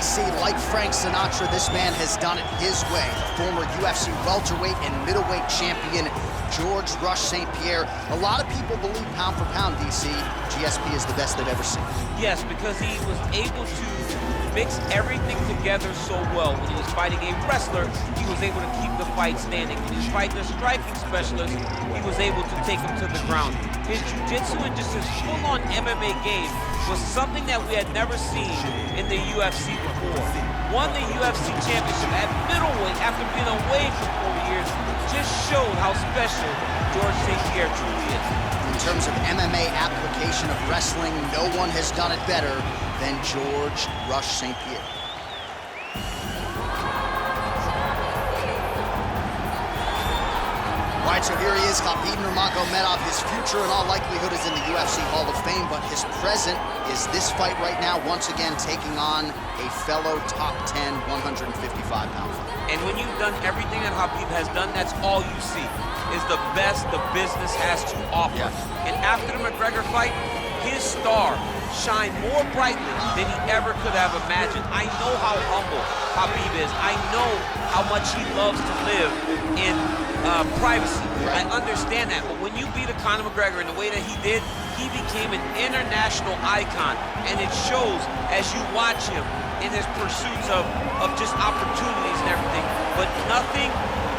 DC, like Frank Sinatra, this man has done it his way. The former UFC welterweight and middleweight champion, George Rush St. Pierre. A lot of people believe pound for pound, DC, GSP is the best they've ever seen. Yes, because he was able to mix everything together so well. When he was fighting a wrestler, he was able to keep the fight standing. When he was fighting a striking specialist, he was able to take him to the ground. His jiu-jitsu and just his full-on MMA game was something that we had never seen in the UFC before. Won the UFC championship at middleweight after being away for 4 years. Just showed how special George St. Pierre truly is. In terms of MMA application of wrestling, no one has done it better than George Rush St. Pierre. All right, so here he is, Khabib Nurmagomedov. His future in all likelihood is in the UFC Hall of Fame, but his present is this fight right now, once again taking on a fellow top 10 155-pound fighter. And when you've done everything that Khabib has done, that's all you see, is the best the business has to offer. Yeah. And after the McGregor fight, his star shined more brightly than he ever could have imagined. I know how humble Khabib is. I know how much he loves to live in privacy. I understand that, but when you beat a Conor McGregor in the way that he did, he became an international icon, and it shows as you watch him in his pursuits of just opportunities and everything. But nothing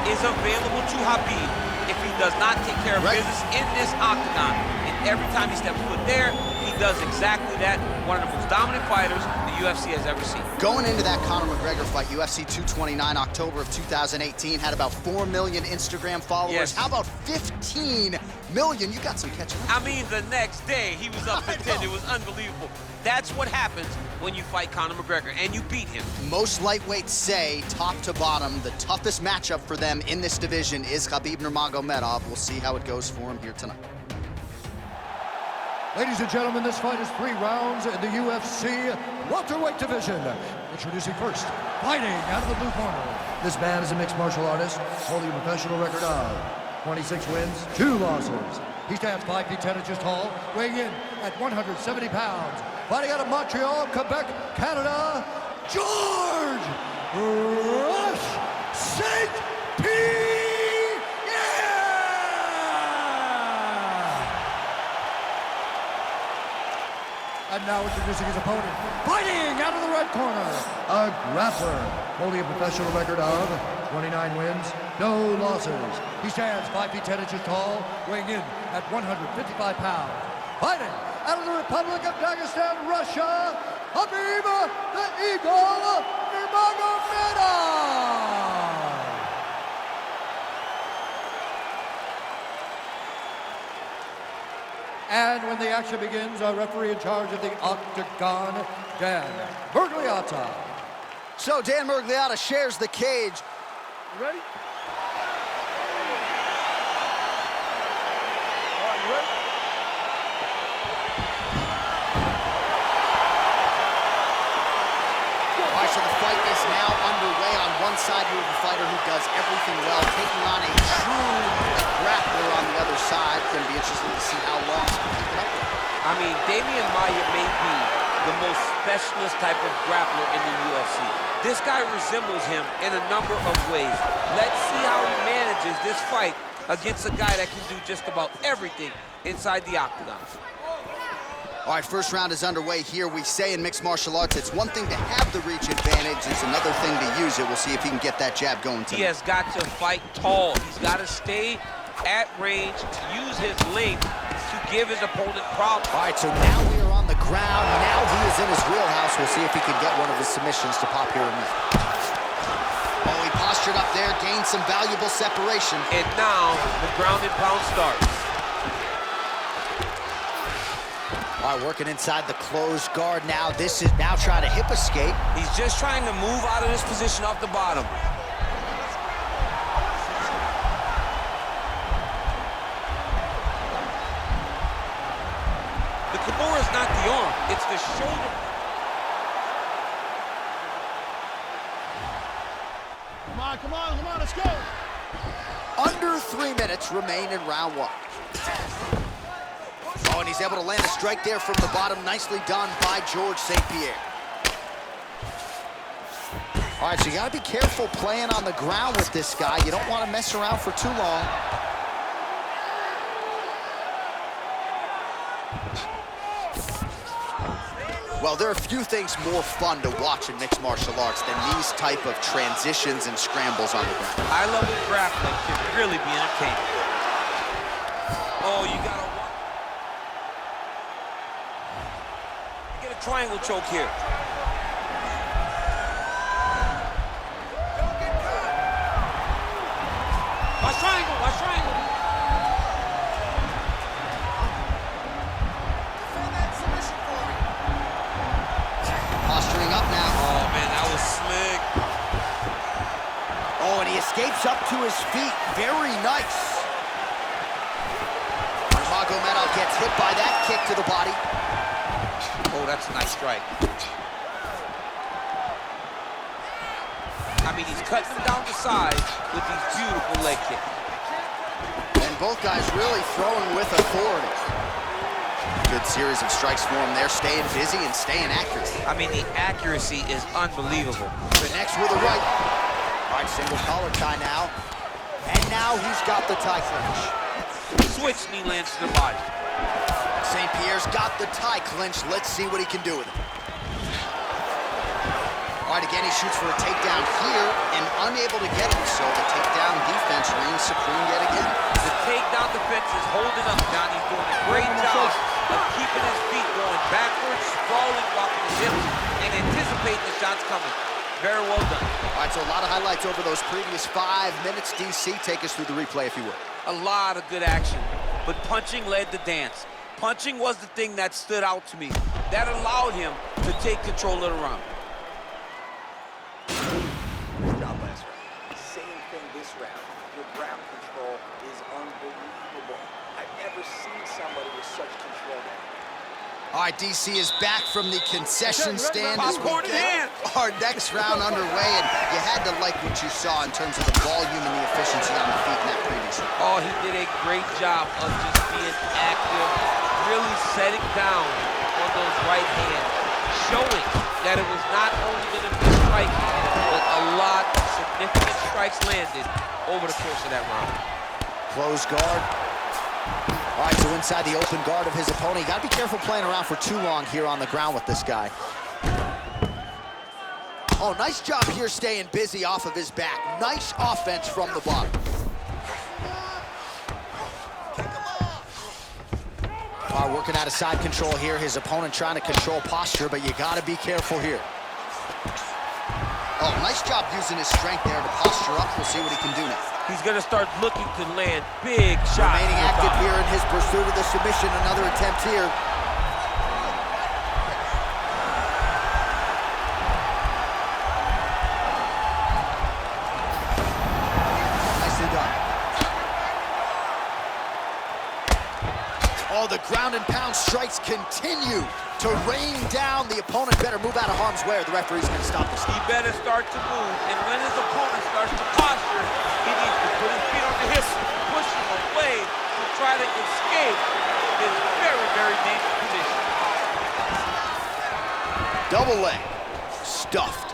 is available to Khabib if he does not take care of business in this octagon. And every time he steps foot there, he does exactly that. One of the most dominant fighters the UFC has ever seen. Going into that Conor McGregor fight, UFC 229, October of 2018, had about 4 million Instagram followers. Yes. How about 15 million? You got some catching up. I mean, the next day, he was up to 10. It was unbelievable. That's what happens when you fight Conor McGregor, and you beat him. Most lightweights say, top to bottom, the toughest matchup for them in this division is Khabib Nurmagomedov. We'll see how it goes for him here tonight. Ladies and gentlemen, this fight is 3 rounds in the UFC welterweight division. Introducing first, fighting out of the blue corner. This man is a mixed martial artist, holding a professional record of 26 wins, 2 losses. He stands 5 feet 10 inches tall, weighing in at 170 pounds. Fighting out of Montreal, Quebec, Canada, George Rush St. Pierre! And now introducing his opponent, fighting out of the red corner, a grappler, holding a professional record of 29 wins, no losses. He stands 5 feet 10 inches tall, weighing in at 155 pounds. Fighting out of the Republic of Dagestan, Russia, Khabib the Eagle Nurmagomedov. And when the action begins, our referee in charge of the octagon, Dan Miragliotta. So Dan Miragliotta shares the cage. You ready? All right, you ready? All right, so the fight is now underway. On one side, you have a fighter who does everything well, taking on a true grappler on the other side. It's going to be interesting to see how long he can keep it up with. I mean, Damian Maia may be the most specialist type of grappler in the UFC. This guy resembles him in a number of ways. Let's see how he manages this fight against a guy that can do just about everything inside the octagon. All right, first round is underway here. We say in mixed martial arts, it's one thing to have the reach advantage. It's another thing to use it. We'll see if he can get that jab going tonight. He has got to fight tall. He's got to stay at range, to use his length to give his opponent problems. All right, so now we are on the ground. Now he is in his wheelhouse. We'll see if he can get one of his submissions to pop here in this. Oh, he postured up there, gained some valuable separation. And now the ground and pound starts. All right, working inside the closed guard now. This is now trying to hip escape. He's just trying to move out of this position off the bottom. The Kimura is not the arm, it's the shoulder. Come on, let's go. Under 3 minutes remain in round 1. Oh, and he's able to land a strike there from the bottom. Nicely done by George St. Pierre. All right, so you got to be careful playing on the ground with this guy. You don't want to mess around for too long. Well, there are few things more fun to watch in mixed martial arts than these type of transitions and scrambles on the ground. I love when grappling can really be entertaining. Oh, you gotta get a triangle choke here. Watch triangle, watch triangle. Posturing up now. Oh, man, that was slick. Oh, and he escapes up to his feet. Very nice. Nurmagomedov gets hit by that kick to the body. Oh, that's a nice strike. I mean, he's cutting them down the side with these beautiful leg kicks. And both guys really throwing with authority. Good series of strikes for him there, staying busy and staying accurate. I mean, the accuracy is unbelievable. Connects with a right. All right, single collar tie now. And now he's got the tie clinch. Switch knee lands to the body. St. Pierre's got the tie clinch. Let's see what he can do with it. All right, again, he shoots for a takedown here and unable to get it. So the takedown defense reigns supreme yet again. The takedown defense is holding up, John. He's doing a great job of keeping his feet going backwards, sprawling, walking his hips, and anticipating the shots coming. Very well done. All right, so a lot of highlights over those previous 5 minutes. DC, take us through the replay, if you would. A lot of good action, but punching led the dance. Punching was the thing that stood out to me. That allowed him to take control of the round. Great job last round. Same thing this round. Your ground control is unbelievable. I've never seen somebody with such control there. All right, DC is back from the concession stand as we Popcorn in get hand. our next round underway, and you had to like what you saw in terms of the volume and the efficiency on the feet in that previous round. Oh, he did a great job of just being active, really setting down on those right hands, showing that it was not only going to be striking, but a lot of significant strikes landed over the course of that round. Close guard. All right, so inside the open guard of his opponent. You got to be careful playing around for too long here on the ground with this guy. Oh, nice job here staying busy off of his back. Nice offense from the bottom. All right, working out of side control here. His opponent trying to control posture, but you got to be careful here. Oh, nice job using his strength there to posture up. We'll see what he can do now. He's going to start looking to land big shots. Remaining active here in his pursuit of the submission. Another attempt here. Nicely done. Oh, the ground and pound strikes continue to rain down. The opponent better move out of harm's way or the referee's going to stop this. He better start to move, and when his opponent starts to posture, he needs to put his feet on the hips, push him away to try to escape his very, very dangerous position. Double leg. Stuffed.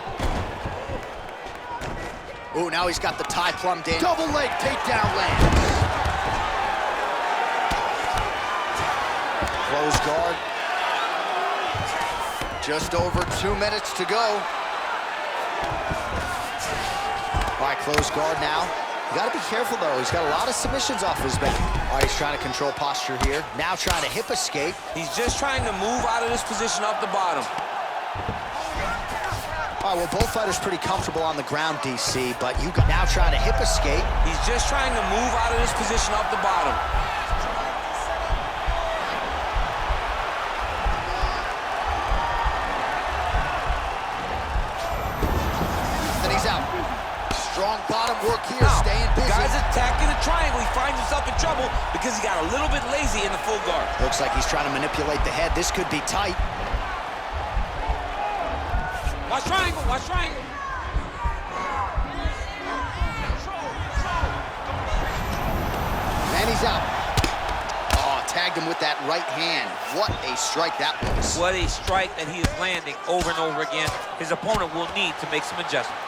Oh, now he's got the tie plumbed in. Double leg takedown lands. Close guard. Just over 2 minutes to go. All right, close guard now. You got to be careful, though. He's got a lot of submissions off his back. All right, he's trying to control posture here. Now trying to hip escape. He's just trying to move out of this position up the bottom. All right, well, both fighters pretty comfortable on the ground, DC, but you now trying to hip escape. He's just trying to move out of this position up the bottom. And he's out. Strong bottom work here, Now, staying busy. guy's attacking the triangle. He finds himself in trouble because he got a little bit lazy in the full guard. Looks like he's trying to manipulate the head. This could be tight. Watch triangle, watch triangle. And he's out. Oh, tagged him with that right hand. What a strike that was. What a strike that he is landing over and over again. His opponent will need to make some adjustments.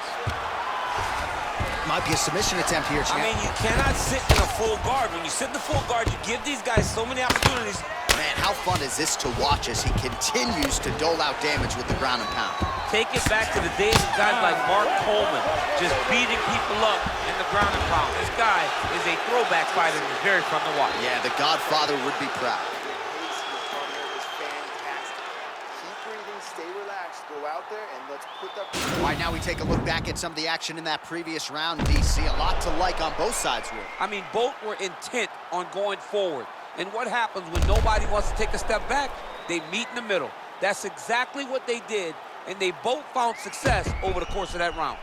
Might be a submission attempt here, champ. I mean, you cannot sit in a full guard. When you sit in the full guard, you give these guys so many opportunities. Man, how fun is this to watch as he continues to dole out damage with the ground and pound? Take it back to the days of guys like Mark Coleman, just beating people up in the ground and pound. This guy is a throwback fighter and is very fun to watch. Yeah, the Godfather would be proud. Keep breathing, stay relaxed, go out there, and let's put that... All right, now we take a look back at some of the action in that previous round, DC. A lot to like on both sides, Will. I mean, both were intent on going forward. And what happens when nobody wants to take a step back? They meet in the middle. That's exactly what they did, and they both found success over the course of that round.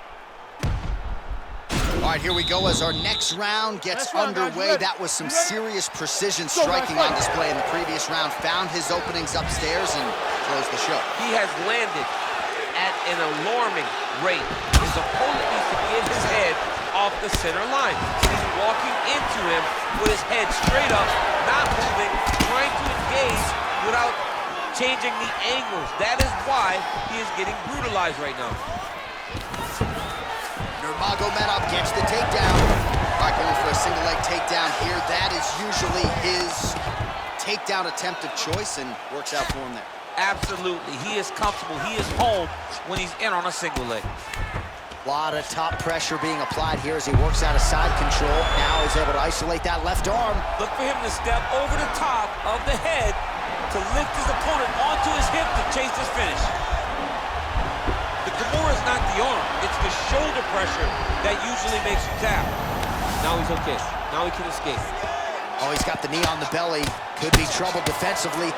All right, here we go as our next round gets underway. That was some serious precision striking on display in the previous round. Found his openings upstairs and closed the show. He has landed at an alarming rate. His opponent needs to get his head off the center line. He's walking into him with his head straight up, not moving, trying to engage without changing the angles. That is why he is getting brutalized right now. Nurmagomedov gets the takedown. All right, going for a single leg takedown here. That is usually his takedown attempt of choice and works out for him there. Absolutely. He is comfortable. He is home when he's in on a single leg. A lot of top pressure being applied here as he works out of side control. Now he's able to isolate that left arm. Look for him to step over the top of the head to lift his opponent onto his hip to chase this finish. The Kimura is not the arm. It's the shoulder pressure that usually makes you tap. Now he's okay. Now he can escape. Oh, he's got the knee on the belly. Could be trouble defensively.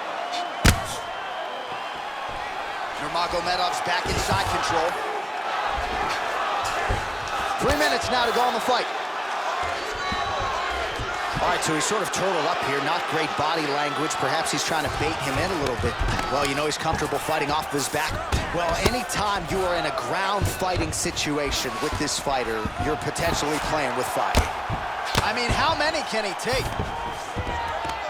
Nurmagomedov's back in side control. 3 minutes now to go on the fight. All right, so he's sort of turtled up here. Not great body language. Perhaps he's trying to bait him in a little bit. Well, you know he's comfortable fighting off of his back. Well, anytime you are in a ground fighting situation with this fighter, you're potentially playing with fire. I mean, how many can he take?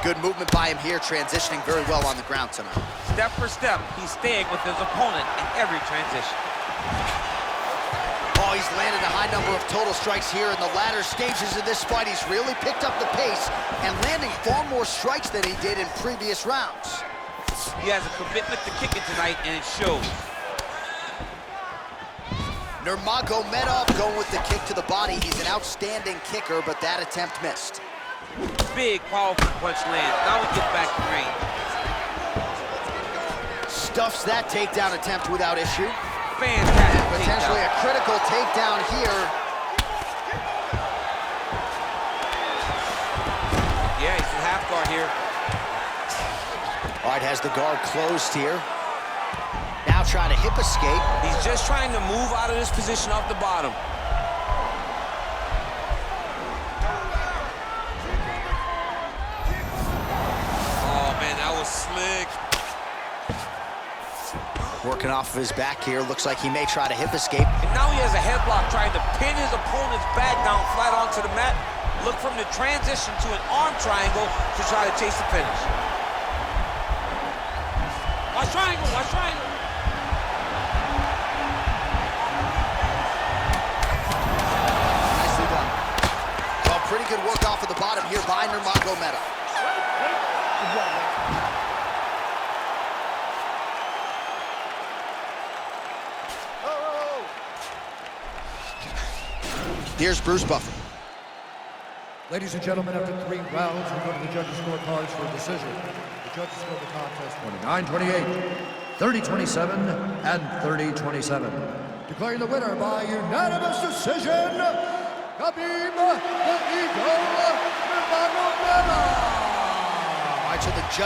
Good movement by him here, transitioning very well on the ground tonight. Step for step, he's staying with his opponent in every transition. Oh, he's landed a high number of total strikes here in the latter stages of this fight. He's really picked up the pace and landing far more strikes than he did in previous rounds. He has a commitment to kicking tonight, and it shows. Nurmagomedov going with the kick to the body. He's an outstanding kicker, but that attempt missed. Big, powerful punch lands. Now we get back to range. Stuffs that takedown attempt without issue. Fantastic Potentially takedown. a critical takedown here. Yeah, he's in half guard here. All right, has the guard closed here. Now trying to hip escape. He's just trying to move out of this position off the bottom. Oh, man, that was slick. Working off of his back here. Looks like he may try to hip escape. And now he has a headlock trying to pin his opponent's back down flat onto the mat. Look from the transition to an arm triangle to try to chase the finish. Watch triangle, watch triangle. Nicely done. Well, pretty good work off of the bottom here by Nurmagomedov. Here's Bruce Buffer. Ladies and gentlemen, after 3 rounds, we go to the judges' scorecards for a decision. The judges scored the contest 29-28, 30-27, and 30-27. Declaring the winner by unanimous decision, Khabib the Eagle Nurmagomedov. All right, so the judge